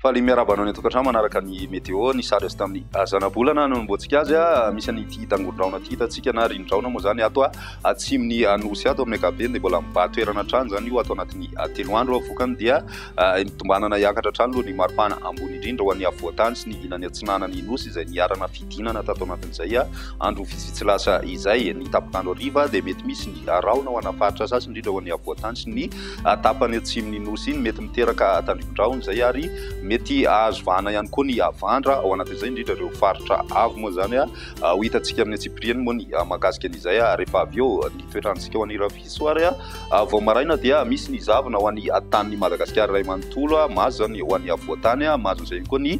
Faly miarabana ny tokantrano manaraka ny météo ny sary tamin'ny zanabolana no nomboantsika azy misy ny ity tangoron-drahona ity hitantsika na rin-drahona moa zany ato atsimon'ny anosy ato amin'ny ankapobeny dia mbola mibatoerana trano zany io ato anatin'ny 3 andro vokany dia mitombanana hiakatra trano aloha ny maripana ambony indrindra ho an'ny avoatany sy ny ilany atsinanany nosy izay niarana fidinana tato anatin'izay andro vitsivitsy lasa izay ny tapakandro ariva dia mety misy ny rahona ho anafaritra sasy indrindra ho an'ny avoatany sy ny tapany atsimon'ny nosy iny mety miteraka tandrivon-drahona izay ary mety azo vahana ihany koa ny avandra ao anatin'izay indrindra ireo faritra avo moa zany ho hitantsika amin'ny atsipiriany moa ny mahakasika an'izay rehefa avy eo ny toetrantsika ho an'ny ravisoary vao maraina dia misy ny zavona ho an'ny tanin'ny Madagasikara iray manontolo mahazo zany ho an'ny avoatany mahazo izay koa ny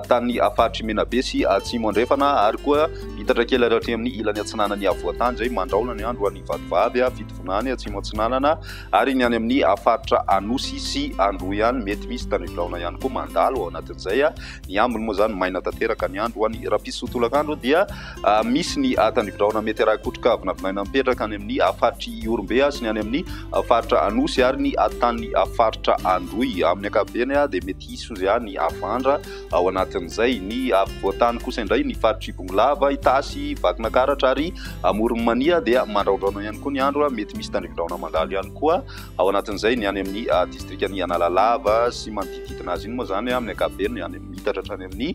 tanin'ny faritry menabe sy atsimo andrefana ary koa hitatra kely aratra amin'ny ilany atsinanany avoatany zay mandraona ny andro ho an'ny vadivavy fitovonany atsimo atsinanana ary ny any amin'ny faritra anosy sy andro ihany mety misy tandrivon-drahona ihany koa mandalo ao anatin'izay ny ambiny moa zany maina tanteraka ny andro ho an'ny rapisotolakandro dia misy ny tandrivon-drahona mety arakotroka vinavinaina mipetraka any amin'ny faritry Iorombe sy ny any amin'ny faritra anosy ary ny tanin'ny faritra Andoy amin'ny ankapobeny dia mety hisy ozy ny avandra ao anatin'izay ny voatany kosa indray ny faritry Bongolava Itasy Vakinakaratra ary Moronmania dia mandraondraona ihany koa ny andro mety misy tandrivon-drahona mandalo ihany koa ao anatin'izay ny any amin'ny distrikany Analalava sy manodididina azy iny moa zany amin'ny ankapobeny any mitatra hatrany amin'ny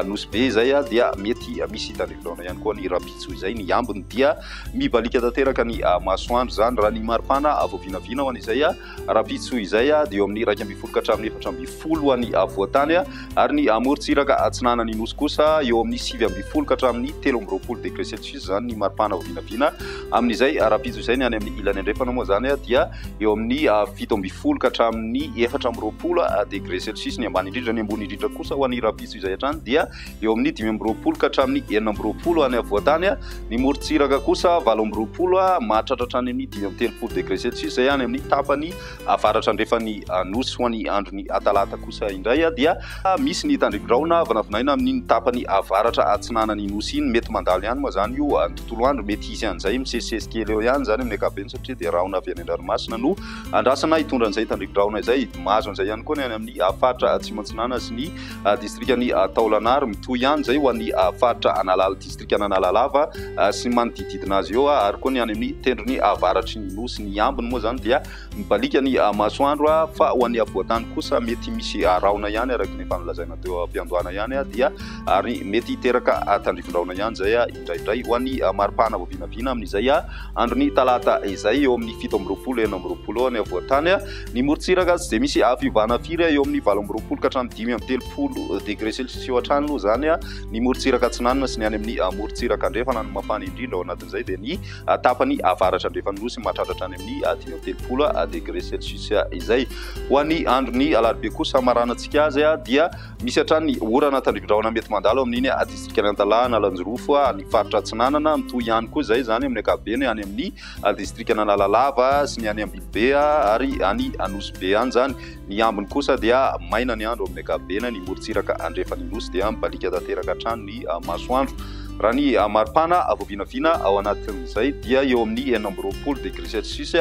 nosy be izay dia mety misy tandrivon-drahona ihany koa ny rapitso izay ny ambiny dia mibalika tanteraka ny masoandro zany raha ny maripana voavinavina ho an'izay rapitso izay dia eo amin'ny 2.20 ka hatramin'ny 4.10 ho an'ny voatany ary ny morontsiraka atsinanany nosy kosa eo amin'ny 7.20 ka hatramin'ny 13 degré celsius zany ny maripana voavinavina amin'izay rapitso izay ny any amin'ny ilany andrefana moa zany dia eo amin'ny 7.20 ka hatramin'ny 14 degré celsius ny ambany indrindra ny ambony indrindra kosa ho an'ny rapitso izay hatrany dia eo amin'ny 5.20 ka hatramin'ny 9.20 any avoatany ny morontsiraka kosa 7.20 mahatratra hatrany amin'ny 5.30 degré celsius izay any amin'ny tapany avaratra andrefany nosy ho an'ny androny talata kosa indray dia misy ny tandrivon-drahona vinavinaina amin'ny tapany avaratra atsinanany nosy iny mety mandalo ihany moa zany io ny tontolo andro mety izy an'izay misesisesy kely eo ihany zany amin'ny ankapobeny satria dia rahona avy any an-dranomasina no andrasana hitondra an'izay tandrivon-drahona izay mahazo an'izay ihany koa ny any amin'ny faritra atsimo atsinana sy ny distrikany Taolagnaro mitohy ihany zay ho an'ny faritra distrikany Analalava sy manodididina azy eo ary koa ny any amin'ny tendrony avaratry ny nosy ny ambiny moa zany dia mibalika ny masoandro fa ho an'ny avoatany kosa mety misy rahona ihany araky ny fanolazaina teo am-piandohana ihany dia ary mety hiteraka tandrivon-drahona ihany zay indraindray ho an'ny maripana voavinavina amin'izay androny talata izay eo amin'ny 7.20 9.20 any avoatany ny morontsiraka tsy dia misy fivahana firy eo amin'ny 8.20 ka hatramin'ny 5.30 degré celsius eo hatrany aloha zany ny morontsiraka atsinanana sy ny any amin'ny morontsiraka andrefana ny mafana indrindra ao anatin'izay dia ny tapany avaratra andrefany nosy mahatratra hatrany amin'ny 5.30 degré celsius izay ho an'ny androny alarobia kosa maranantsika azy dia misy hatrany orana tandrivon-drahona mety mandalo amin'iny distrikany Antalana Lanjirofo ny faritra atsinanana mitohy ihany koa izay zany amin'ny ankapobeny any amin'ny distrikany Analalava sy ny any Ambilobe ary any Anosy be any zany ny ambiny kosa dia maina ny andro amin'ny ankapobeny ny morontsiraka andrefany nosy dia mibalika tanteraka hatrany ny masoandro raha ny maripana voavinavina ao anatin'izay dia eo amin'ny 9.20 degré celsius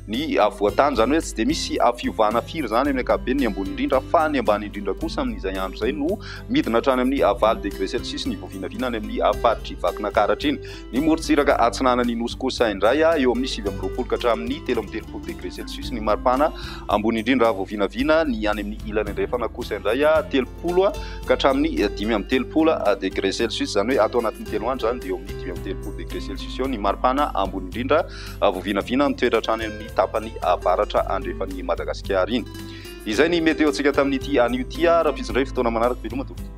ny voatany zany hoe tsy dia misy fiovana firy zany amin'ny ankapobeny ny ambony indrindra fa ny ambany indrindra kosa amin'izay andro zay no midina hatrany amin'ny 20 degré celsius ny voavinavina any amin'ny faritry Vakinakaratra iny ny morontsiraka atsinanany nosy kosa indray eo amin'ny 7.20 ka hatramin'ny 13 degré celsius ny maripana ambony indrindra voavinavina ny any amin'ny ilany andrefana kosa indray 30 ka hatramin'ny 5.30 degré celsius zany hoe atao anatin'ny telo andro zany dia eo amin'ny 5.30 degré celsius eo ny maripana ambony indrindra voavinavina mitoetra hatrany amin'ny tapany avaratra andrefan'ny Madagasikara iny izay ny météo tsika tamin'ity anio ty raha fitsindray fotoana manaraka veloma tompoko